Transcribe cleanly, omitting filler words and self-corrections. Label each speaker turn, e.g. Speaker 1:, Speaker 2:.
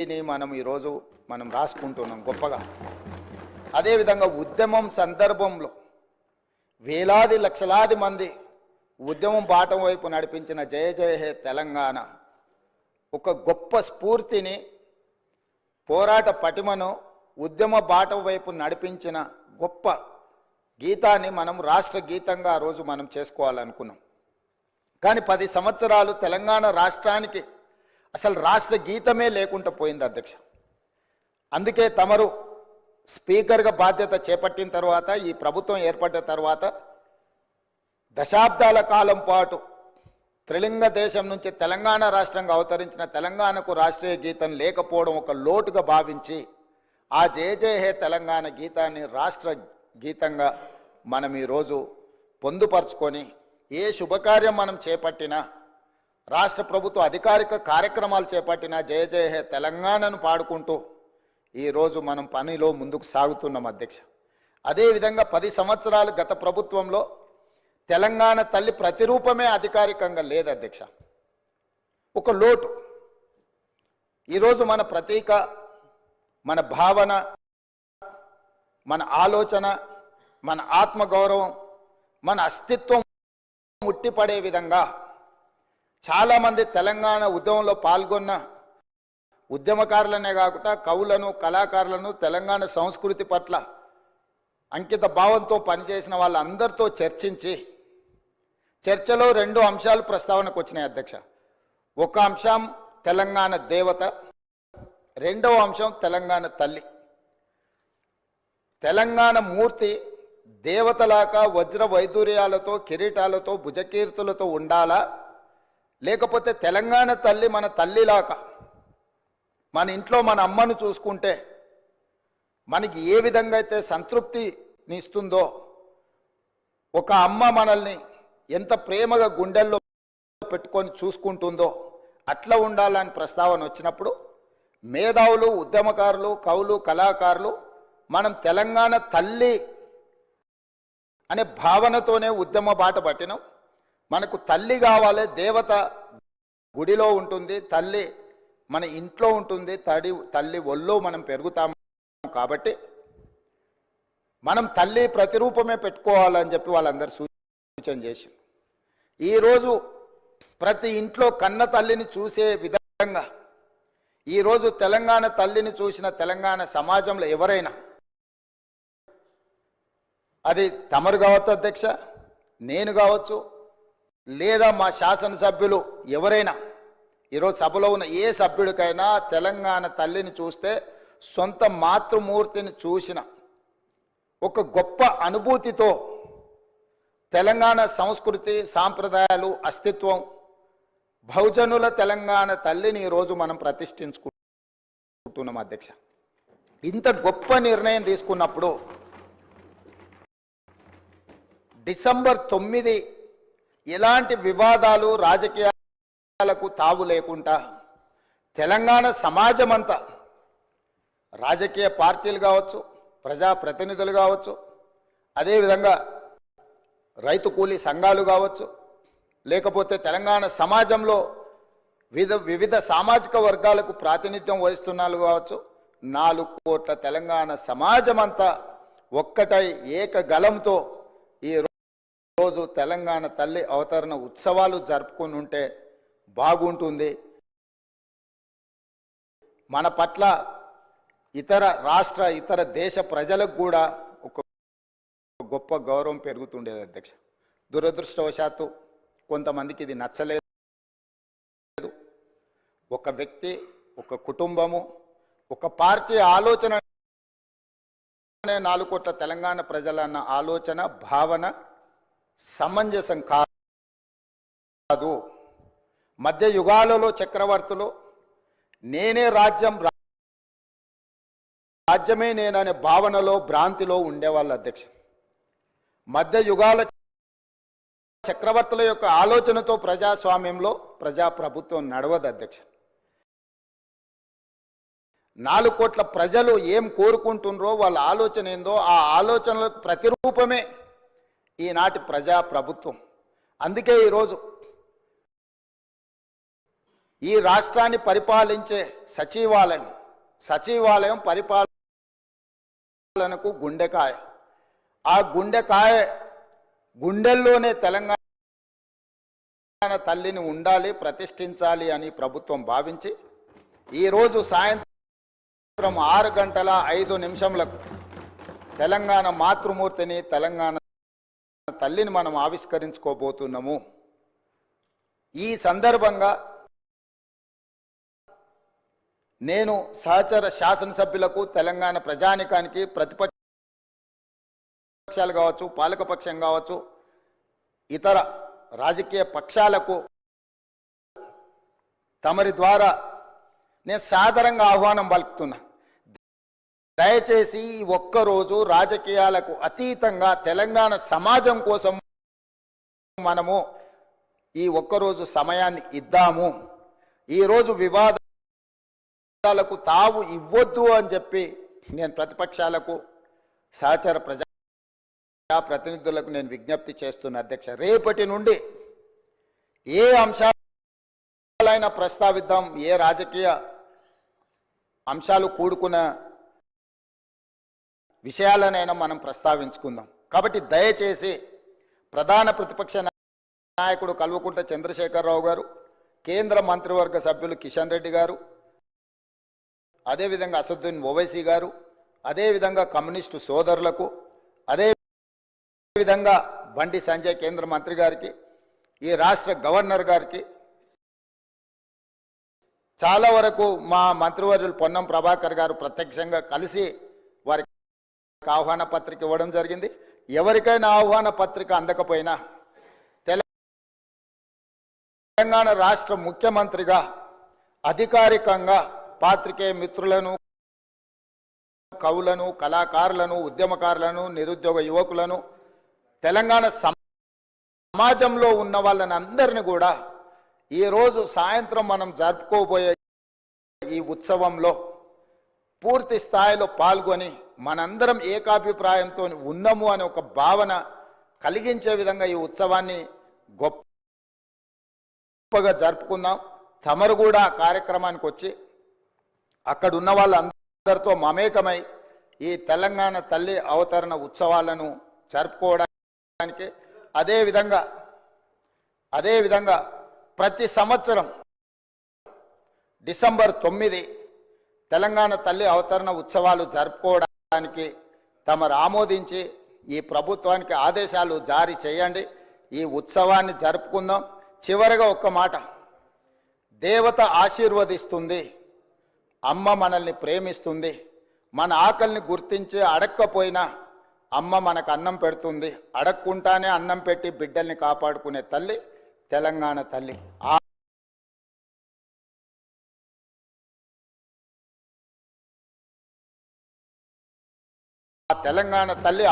Speaker 1: మనం ఈరోజు రాసుకుంటున్నాం గొప్పగా. అదేవిధంగా ఉద్యమం సందర్భంలో వేలాది లక్షలాది మంది ఉద్యమం బాటం వైపు నడిపించిన జయ జయ హే తెలంగాణ ఒక గొప్ప స్ఫూర్తిని, పోరాట పటిమను, ఉద్యమ బాటం వైపు నడిపించిన గొప్ప గీతాన్ని మనం రాష్ట్ర గీతంగా ఆ రోజు మనం చేసుకోవాలనుకున్నాం. కానీ 10 సంవత్సరాలు తెలంగాణ రాష్ట్రానికి అసలు రాష్ట్ర గీతమే లేకుండా పోయింది అధ్యక్ష. అందుకే తమరు స్పీకర్గా బాధ్యత చేపట్టిన తర్వాత, ఈ ప్రభుత్వం ఏర్పడిన తర్వాత దశాబ్దాల కాలం పాటు త్రిలింగ దేశం నుంచి తెలంగాణ రాష్ట్రంగా అవతరించిన తెలంగాణకు రాష్ట్రీయ గీతం లేకపోవడం ఒక లోటుగా భావించి ఆ జయ జయ హే తెలంగాణ గీతాన్ని రాష్ట్ర గీతంగా మనం ఈరోజు పొందుపరుచుకొని ఏ శుభకార్యం మనం చేపట్టినా, రాష్ట్ర ప్రభుత్వ అధికారిక కార్యక్రమాలు చేపట్టినా జయ జయ హే తెలంగాణను పాడుకుంటూ ఈరోజు మనం పనిలో ముందుకు సాగుతున్నాం అధ్యక్ష. అదేవిధంగా 10 సంవత్సరాలు గత ప్రభుత్వంలో తెలంగాణ తల్లి ప్రతిరూపమే అధికారికంగా లేదు అధ్యక్ష. ఒక లోటు. ఈరోజు మన ప్రతీక, మన భావన, మన ఆలోచన, మన ఆత్మగౌరవం, మన అస్తిత్వం ముట్టిపడే విధంగా చాలామంది తెలంగాణ ఉద్యమంలో పాల్గొన్న ఉద్యమకారులనే కాకుండా కవులను, కళాకారులను, తెలంగాణ సంస్కృతి పట్ల అంకిత భావంతో పనిచేసిన వాళ్ళందరితో చర్చించి చర్చలో 2 అంశాలు ప్రస్తావనకు వచ్చినాయి అధ్యక్ష. ఒక అంశం తెలంగాణ దేవత, రెండవ అంశం తెలంగాణ తల్లి. తెలంగాణ మూర్తి దేవతలాగా వజ్ర వైదూర్యాలతో, కిరీటాలతో, భుజకీర్తులతో ఉండాలా, లేకపోతే తెలంగాణ తల్లి మన తల్లిలాగా మన ఇంట్లో మన అమ్మను చూసుకుంటే మనకి ఏ విధంగా అయితే సంతృప్తిని ఇస్తుందో, ఒక అమ్మ మనల్ని ఎంత ప్రేమగా గుండెల్లో పెట్టుకొని చూసుకుంటుందో అట్లా ఉండాలని ప్రస్తావన వచ్చినప్పుడు మేధావులు, ఉద్యమకారులు, కవులు, కళాకారులు మనం తెలంగాణ తల్లి అనే భావనతోనే ఉద్యమ బాట పట్టినాం. మనకు తల్లి కావాలి, దేవత గుడిలో ఉంటుంది, తల్లి మన ఇంట్లో ఉంటుంది, తల్లి ఒళ్ళో మనం పెరుగుతాం. కాబట్టి మనం తల్లి ప్రతిరూపమే పెట్టుకోవాలని చెప్పి వాళ్ళందరూ సూచన చేసి ఈరోజు ప్రతి ఇంట్లో కన్న తల్లిని చూసే విధంగా ఈరోజు తెలంగాణ తల్లిని చూసిన తెలంగాణ సమాజంలో ఎవరైనా, అది తమరు కావచ్చు అధ్యక్ష, నేను కావచ్చు, లేదా మా శాసనసభ్యులు ఎవరైనా, ఈరోజు సభలో ఉన్న ఏ సభ్యుడికైనా తెలంగాణ తల్లిని చూస్తే సొంత మాతృమూర్తిని చూసిన ఒక గొప్ప అనుభూతితో తెలంగాణ సంస్కృతి, సాంప్రదాయాలు, అస్తిత్వం, బహుజనుల తెలంగాణ తల్లిని ఈరోజు మనం ప్రతిష్ఠించుకుంటున్నాం అధ్యక్ష. ఇంత గొప్ప నిర్ణయం తీసుకున్నప్పుడు డిసెంబర్ 9 ఎలాంటి వివాదాలు, రాజకీయాలకు తావు లేకుండా తెలంగాణ సమాజం అంతా, రాజకీయ పార్టీలు కావచ్చు, ప్రజాప్రతినిధులు కావచ్చు, అదేవిధంగా రైతు కూలీ సంఘాలు కావచ్చు, లేకపోతే తెలంగాణ సమాజంలో వివిధ సామాజిక వర్గాలకు ప్రాతినిధ్యం వహిస్తున్న వాళ్ళు కావచ్చు, 4 కోట్ల తెలంగాణ సమాజం అంతా ఒక్కటై ఏకగలంతో ఈరోజు తెలంగాణ తల్లి అవతరణ ఉత్సవాలు జరుపుకుని ఉంటే బాగుంటుంది. మన పట్ల ఇతర రాష్ట్ర, ఇతర దేశ ప్రజలకు కూడా ఒక గొప్ప గౌరవం పెరుగుతుండేది అధ్యక్ష. దురదృష్టవశాత్తు కొంతమందికి ఇది నచ్చలేదు. ఒక వ్యక్తి, ఒక కుటుంబము, ఒక పార్టీ ఆలోచన 4 కోట్ల తెలంగాణ ప్రజలన్న ఆలోచన, భావన సమంజసం కాదు. మధ్య యుగాలలో చక్రవర్తులు నేనే రాజ్యం, రాజ్యమే నేననే భావనలో, భ్రాంతిలో ఉండేవాళ్ళు అధ్యక్ష. మధ్య యుగాల చక్రవర్తుల యొక్క ఆలోచనతో ప్రజాస్వామ్యంలో ప్రజాప్రభుత్వం నడవదు అధ్యక్ష. 4 కోట్ల ప్రజలు ఏం కోరుకుంటున్నారో, వాళ్ళ ఆలోచన ఏందో, ఆ ఆలోచనలకు ప్రతిరూపమే ఈనాటి ప్రజాప్రభుత్వం. అందుకే ఈరోజు ఈ రాష్ట్రాన్ని పరిపాలించే సచివాలయం పరిపాలనకు గుండెకాయ. ఆ గుండెల్లోనే తెలంగాణ తల్లిని ఉండాలి, ప్రతిష్ఠించాలి అని ప్రభుత్వం భావించి ఈరోజు సాయంత్రం 6:05 తెలంగాణ మాతృమూర్తిని, తెలంగాణ తల్లిని మనం ఆవిష్కరించుకోబోతున్నాము. ఈ సందర్భంగా నేను సహచర శాసనసభ్యులకు, తెలంగాణ ప్రజానికానికి, ప్రతిపక్షాలు కావచ్చు, పాలకపక్షం కావచ్చు, ఇతర రాజకీయ పక్షాలకు తమరి ద్వారా నేను సాదరంగా ఆహ్వానం పలుకుతున్నా. దయచేసి ఈ ఒక్కరోజు రాజకీయాలకు అతీతంగా తెలంగాణ సమాజం కోసం మనము ఈ ఒక్కరోజు సమయాన్ని ఇద్దాము. ఈరోజు వివాదాలకు తావు ఇవ్వద్దు అని చెప్పి నేను ప్రతిపక్షాలకు, సహచర ప్రజాప్రతినిధులకు నేను విజ్ఞప్తి చేస్తున్న అధ్యక్ష. రేపటి నుండి ఏ అంశాలైనా ప్రస్తావిద్దాం, ఏ రాజకీయ అంశాలు కూడుకున్న విషయాలనైనా మనం ప్రస్తావించుకుందాం. కాబట్టి దయచేసి ప్రధాన ప్రతిపక్ష నాయకుడు కల్వకుంట్ల చంద్రశేఖరరావు గారు, కేంద్ర మంత్రివర్గ సభ్యులు కిషన్ రెడ్డి గారు, అదేవిధంగా అసదుద్దీన్ ఓవైసీ గారు, అదేవిధంగా కమ్యూనిస్టు సోదరులకు, అదేవిధంగా బండి సంజయ్ కేంద్ర మంత్రి గారికి, ఈ రాష్ట్ర గవర్నర్ గారికి, చాలా వరకు మా మంత్రివర్యులు పొన్నం ప్రభాకర్ గారు ప్రత్యక్షంగా కలిసి వారికి ఆహ్వాన పత్రిక ఇవ్వడం జరిగింది. ఎవరికైనా ఆహ్వాన పత్రిక అందకపోయినా తెలంగాణ రాష్ట్ర ముఖ్యమంత్రిగా అధికారికంగా పాత్రికేయ మిత్రులను, కవులను, కళాకారులను, ఉద్యమకారులను, నిరుద్యోగ యువకులను, తెలంగాణ సమాజంలో ఉన్న వాళ్ళని అందరినీ కూడా ఈరోజు సాయంత్రం మనం జరుపుకోబోయే ఈ ఉత్సవంలో పూర్తి స్థాయిలో పాల్గొని మనందరం ఏకాభిప్రాయంతో ఉన్నాము అనే ఒక భావన కలిగించే విధంగా ఈ ఉత్సవాన్ని గొప్పగా జరుపుకుందాం. తమరు కూడా కార్యక్రమానికి వచ్చి అక్కడ ఉన్న వాళ్ళందరితో మమేకమై ఈ తెలంగాణ తల్లి అవతరణ ఉత్సవాలను జరుపుకోవడానికి, అదేవిధంగా ప్రతి సంవత్సరం డిసెంబర్ 9 తెలంగాణ తల్లి అవతరణ ఉత్సవాలు జరుపుకోవడానికి తమరు ఆమోదించి ఈ ప్రభుత్వానికి ఆదేశాలు జారీ చేయండి. ఈ ఉత్సవాన్ని జరుపుకుందాం. చివరిగా ఒక్క మాట, దేవత ఆశీర్వదిస్తుంది, అమ్మ మనల్ని ప్రేమిస్తుంది, మన ఆకలిని గుర్తించి అడక్కపోయినా అమ్మ మనకు అన్నం పెడుతుంది, అడక్కుంటానే అన్నం పెట్టి బిడ్డల్ని కాపాడుకునే తల్లి తెలంగాణ తల్లి. తెలంగాణ తల్లి